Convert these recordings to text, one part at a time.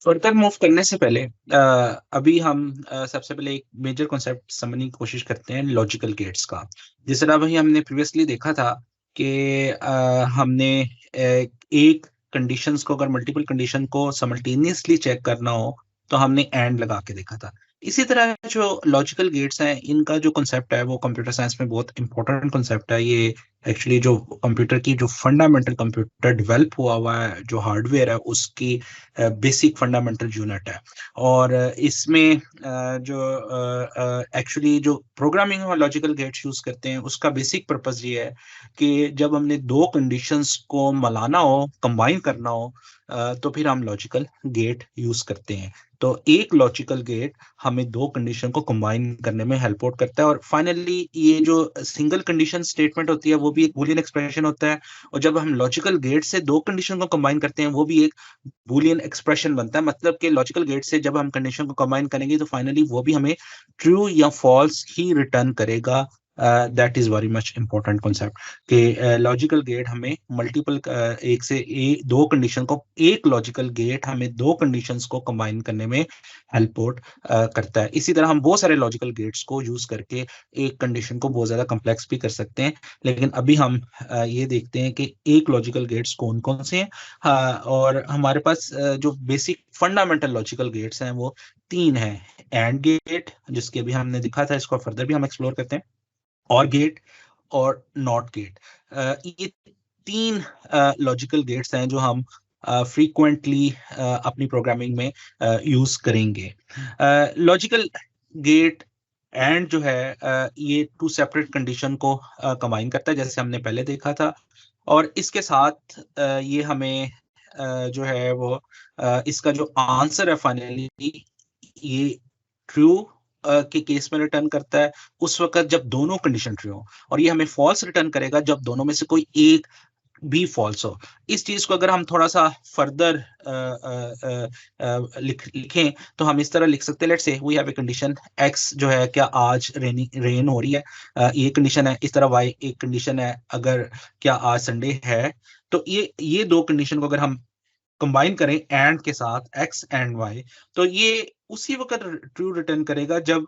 Further move करने से पहले अभी हम सबसे पहले एक मेजर कॉन्सेप्ट समझने की कोशिश करते हैं लॉजिकल गेट्स का। जिस तरह भाई हमने प्रीवियसली देखा था कि हमने एक कंडीशंस को, अगर मल्टीपल कंडीशन को समल्टेनियसली चेक करना हो तो हमने एंड लगा के देखा था। इसी तरह जो लॉजिकल गेट्स हैं, इनका जो कॉन्सेप्ट है वो कंप्यूटर साइंस में बहुत इंपॉर्टेंट कॉन्सेप्ट है। ये एक्चुअली जो कंप्यूटर की जो फंडामेंटल कंप्यूटर डेवलप हुआ है, जो हार्डवेयर है, उसकी बेसिक फंडामेंटल यूनिट है। और इसमें जो एक्चुअली जो प्रोग्रामिंग में लॉजिकल गेट्स यूज करते हैं, उसका बेसिक पर्पस ये है कि जब हमने दो कंडीशंस को मिलाना हो, कंबाइन करना हो, तो फिर हम लॉजिकल गेट यूज करते हैं। तो एक लॉजिकल गेट हमें दो कंडीशन को कंबाइन करने में हेल्प आउट करता है। और फाइनली ये जो सिंगल कंडीशन स्टेटमेंट होती है वो भी एक बूलियन एक्सप्रेशन होता है। और जब हम लॉजिकल गेट से दो कंडीशन को कंबाइन करते हैं वो भी एक बूलियन एक्सप्रेशन बनता है। मतलब कि लॉजिकल गेट से जब हम कंडीशन को कंबाइन करेंगे तो फाइनली वो भी हमें ट्रू या फॉल्स ही रिटर्न करेगा। That is very much important concept कि लॉजिकल गेट हमें मल्टीपल एक से दो कंडीशन को, एक लॉजिकल गेट हमें दो कंडीशंस को कंबाइन करने में हेल्प आउट करता है। इसी तरह हम बहुत सारे लॉजिकल गेट्स को यूज करके एक कंडीशन को बहुत ज्यादा कम्प्लेक्स भी कर सकते हैं। लेकिन अभी हम ये देखते हैं कि एक लॉजिकल गेट्स कौन कौन से हैं। हाँ, और हमारे पास जो बेसिक फंडामेंटल लॉजिकल गेट्स हैं वो तीन हैं। एंड गेट, जिसके अभी हमने दिखा था, इसको फर्दर भी हम एक्सप्लोर करते हैं। और गेट और नॉट गेट, ये तीन लॉजिकल गेट्स हैं जो हम फ्रीक्वेंटली अपनी प्रोग्रामिंग में यूज करेंगे। लॉजिकल गेट एंड जो है ये टू सेपरेट कंडीशन को कंबाइन करता है, जैसे हमने पहले देखा था। और इसके साथ ये हमें जो है वो इसका जो आंसर है फाइनली, ये ट्रू के केस में रिटर्न करता है उस वक्त जब दोनों कंडीशन ट्रू हो। और ये हमें फॉल्स रिटर्न करेगा जब दोनों में से कोई एक भी फॉल्स हो। इस चीज को अगर हम थोड़ा सा फर्दर लिखें तो हम इस तरह लिख सकते हैं, let's say we have a condition X जो है, क्या आज रेन हो रही है। ये कंडीशन है। इस तरह वाई एक कंडीशन है, अगर क्या आज संडे है। तो ये दो कंडीशन को अगर हम कंबाइन करें एंड के साथ, एक्स एंड वाई, तो ये उसी वक्त ट्रू रिटर्न करेगा जब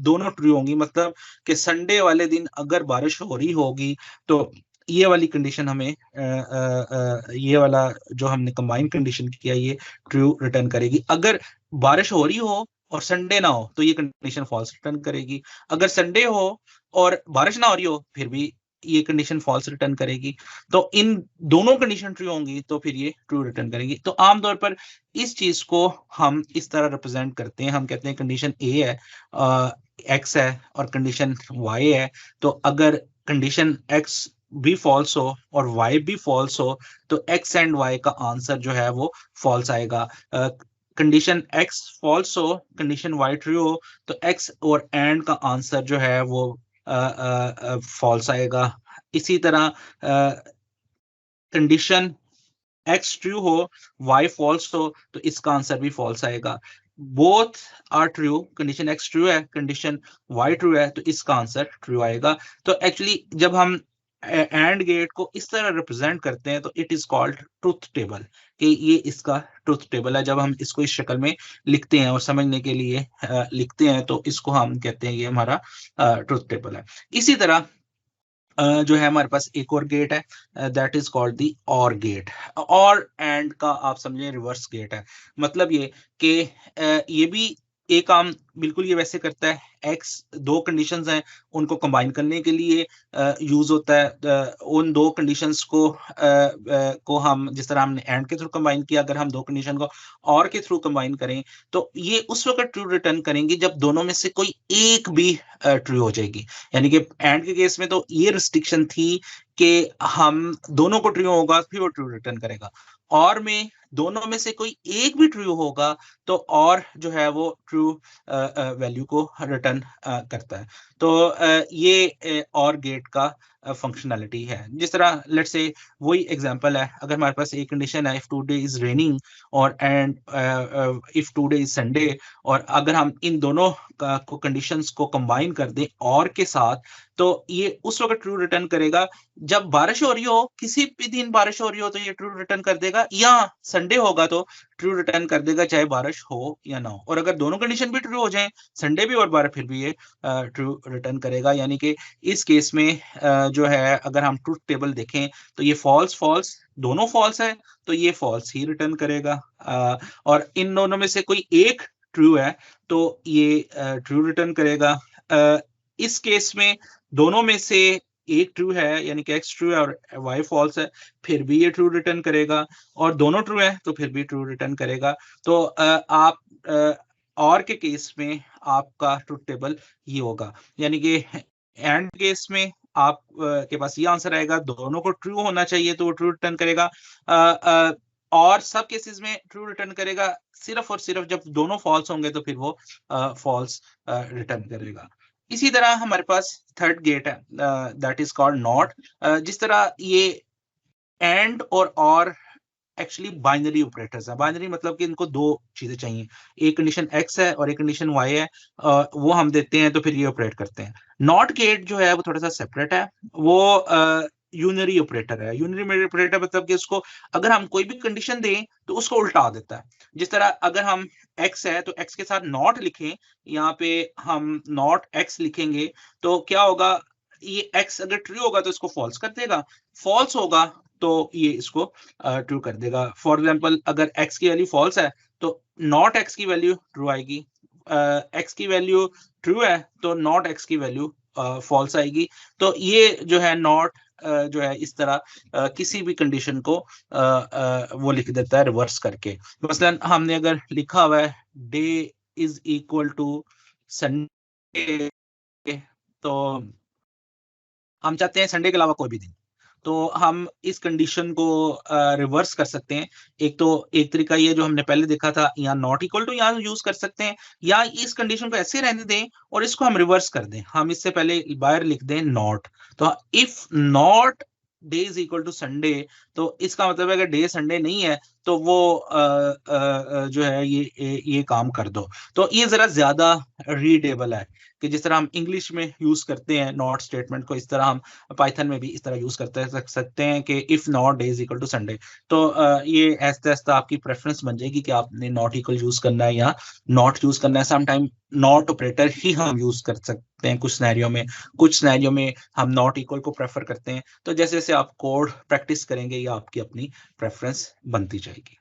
दोनों ट्रू होंगी। मतलब कि संडे वाले दिन अगर बारिश हो रही होगी तो ये वाली कंडीशन हमें ये वाला जो हमने कंबाइन कंडीशन किया ये ट्रू रिटर्न करेगी। अगर बारिश हो रही हो और संडे ना हो तो ये कंडीशन फॉल्स रिटर्न करेगी। अगर संडे हो और बारिश ना हो रही हो फिर भी ये कंडीशन फॉल्स रिटर्न करेगी। तो इन दोनों कंडीशन ट्रू होंगी तो फिर ये ट्रू रिटर्न करेगी। तो आमतौर पर इस चीज को हम इस तरह रिप्रेजेंट करते हैं। हम कहते हैं कंडीशन ए है, एक्स है, और कंडीशन वाई है। तो अगर कंडीशन एक्स भी फॉल्स हो और वाई भी फॉल्स हो तो एक्स एंड वाई का आंसर जो है वो फॉल्स आएगा। कंडीशन एक्स फॉल्स हो, कंडीशन वाई ट्रू हो, तो एक्स और एंड का आंसर जो है वो फॉल्स आएगा। इसी तरह कंडीशन एक्स ट्रू हो, वाई फॉल्स हो, तो इसका आंसर भी फॉल्स आएगा। Both are true, condition X true है, कंडीशन वाई ट्रू है, तो इसका आंसर ट्रू आएगा। तो एक्चुअली जब हम एंड गेट को इस तरह रिप्रेजेंट करते हैं तो it is called truth table, कि ये इसका ट्रुथ टेबल है। जब हम इसको इस शक्ल में लिखते हैं और समझने के लिए लिखते हैं तो इसको हम कहते हैं ये हमारा ट्रुथ टेबल है। इसी तरह जो है हमारे पास एक और गेट है, दैट इज कॉल्ड दी और गेट। और एंड का आप समझे रिवर्स गेट है। मतलब ये कि ये भी एक काम बिल्कुल ये वैसे करता है। एक्स दो कंडीशंस हैं, उनको कंबाइन करने के लिए यूज होता है। उन दो कंडीशंस को हम जिस तरह हमने एंड के थ्रू कंबाइन किया, अगर हम दो कंडीशन को और के थ्रू कंबाइन करें तो ये उस वक्त ट्रू रिटर्न करेंगे जब दोनों में से कोई एक भी ट्रू हो जाएगी। यानी कि एंड के केस में तो ये रिस्ट्रिक्शन थी कि हम दोनों को ट्रू होगा फिर वो ट्रू रिटर्न करेगा। और में दोनों में से कोई एक भी ट्रू होगा तो और जो है वो ट्रू वैल्यू को रिटर्न करता है। तो ये और गेट का फंक्शनैलिटी है। जिस तरह लेट्स से वही एग्जांपल है, अगर हमारे पास एक कंडीशन है इफ टुडे इज रेनिंग और and if today is Sunday, और अगर हम इन दोनों को कंडीशंस को कंबाइन कर दें और के साथ, तो ये उस वक्त ट्रू रिटर्न करेगा जब बारिश हो रही हो, किसी भी दिन बारिश हो रही हो तो ये ट्रू रिटर्न कर देगा, या संडे होगा तो ट्रू रिटर्न कर देगा चाहे बारिश हो या ना हो। और अगर दोनों कंडीशन भी ट्रू हो जाए, संडे भी और बारिश, फिर भी ये ट्रू रिटर्न करेगा। यानी कि इस केस में जो है अगर हम ट्रूथ टेबल देखें तो ये फॉल्स फॉल्स दोनों फॉल्स है, तो ये फॉल्स ही रिटर्न करेगा। और इन दोनों में से कोई एक ट्रू है तो ये ट्रू रिटर्न करेगा। इस केस में दोनों में से एक ट्रू है, यानी कि x ट्रू है और y फॉल्स है, फिर भी ये ट्रू रिटर्न करेगा। और दोनों ट्रू है तो फिर भी ट्रू रिटर्न करेगा। तो आप और के केस में आपका ट्रूथ टेबल ये होगा, यानी कि एंड केस में आप के पास ये आंसर आएगा, दोनों को ट्रू होना चाहिए तो वो ट्रू रिटर्न करेगा। और सब केसेस में ट्रू रिटर्न करेगा, सिर्फ और सिर्फ जब दोनों फॉल्स होंगे तो फिर वो फॉल्स रिटर्न करेगा। इसी तरह हमारे पास थर्ड गेट है, दैट इज कॉल्ड नॉट। जिस तरह ये एंड और एक्चुअली बाइनरी ऑपरेटर्स है। बाइनरी मतलब कि इनको दो चीजें चाहिए, एक कंडीशन x है और एक कंडीशन y है, वो हम देते हैं तो फिर ये ऑपरेट करते हैं। नॉट गेट जो है वो थोड़ा सा सेपरेट है, वो यूनरी ऑपरेटर है। यूनरी ऑपरेटर मतलब कि उसको अगर हम कोई भी कंडीशन दें तो उसको उल्टा देता है। जिस तरह अगर हम x है तो x के साथ नॉट लिखें, यहाँ पे हम नॉट x लिखेंगे तो क्या होगा, ये x अगर ट्रू होगा तो इसको फॉल्स कर देगा, फॉल्स होगा तो ये इसको ट्रू कर देगा। फॉर एग्जाम्पल अगर x की वैल्यू फॉल्स है तो नॉट x की वैल्यू ट्रू आएगी, x की वैल्यू ट्रू है तो नॉट x की वैल्यू फॉल्स आएगी। तो ये जो है नॉट जो है इस तरह किसी भी कंडीशन को वो लिख देता है रिवर्स करके। मसलन हमने अगर लिखा हुआ है day is equal to Sunday, तो हम चाहते हैं संडे के अलावा कोई भी दिन, तो हम इस कंडीशन को रिवर्स कर सकते हैं। एक तरीका ये जो हमने पहले देखा था, यहाँ नॉट इक्वल टू यहाँ यूज कर सकते हैं, या इस कंडीशन को ऐसे रहने दें और इसको हम रिवर्स कर दें। हम इससे पहले बाहर लिख दें नॉट, तो if not day is equal to Sunday, तो इसका मतलब है अगर डे संडे नहीं है तो वो जो है ये काम कर दो। तो ये जरा ज्यादा रीडेबल है कि जिस तरह हम इंग्लिश में यूज करते हैं नॉट स्टेटमेंट को, इस तरह हम पाइथन में भी इस तरह यूज करते सकते हैं कि if not day is equal to Sunday. तो ये ऐसा ऐसा आपकी प्रेफरेंस बन जाएगी कि आपने नॉट इक्वल यूज करना है या नॉट यूज करना है। सम टाइम नॉट ऑपरेटर ही हम यूज कर सकते हैं कुछ सिनेरियो में, कुछ सिनेरियो में हम नॉट इक्वल को प्रेफर करते हैं। तो जैसे जैसे आप कोड प्रैक्टिस करेंगे या आपकी अपनी प्रेफरेंस बनती जाएगी।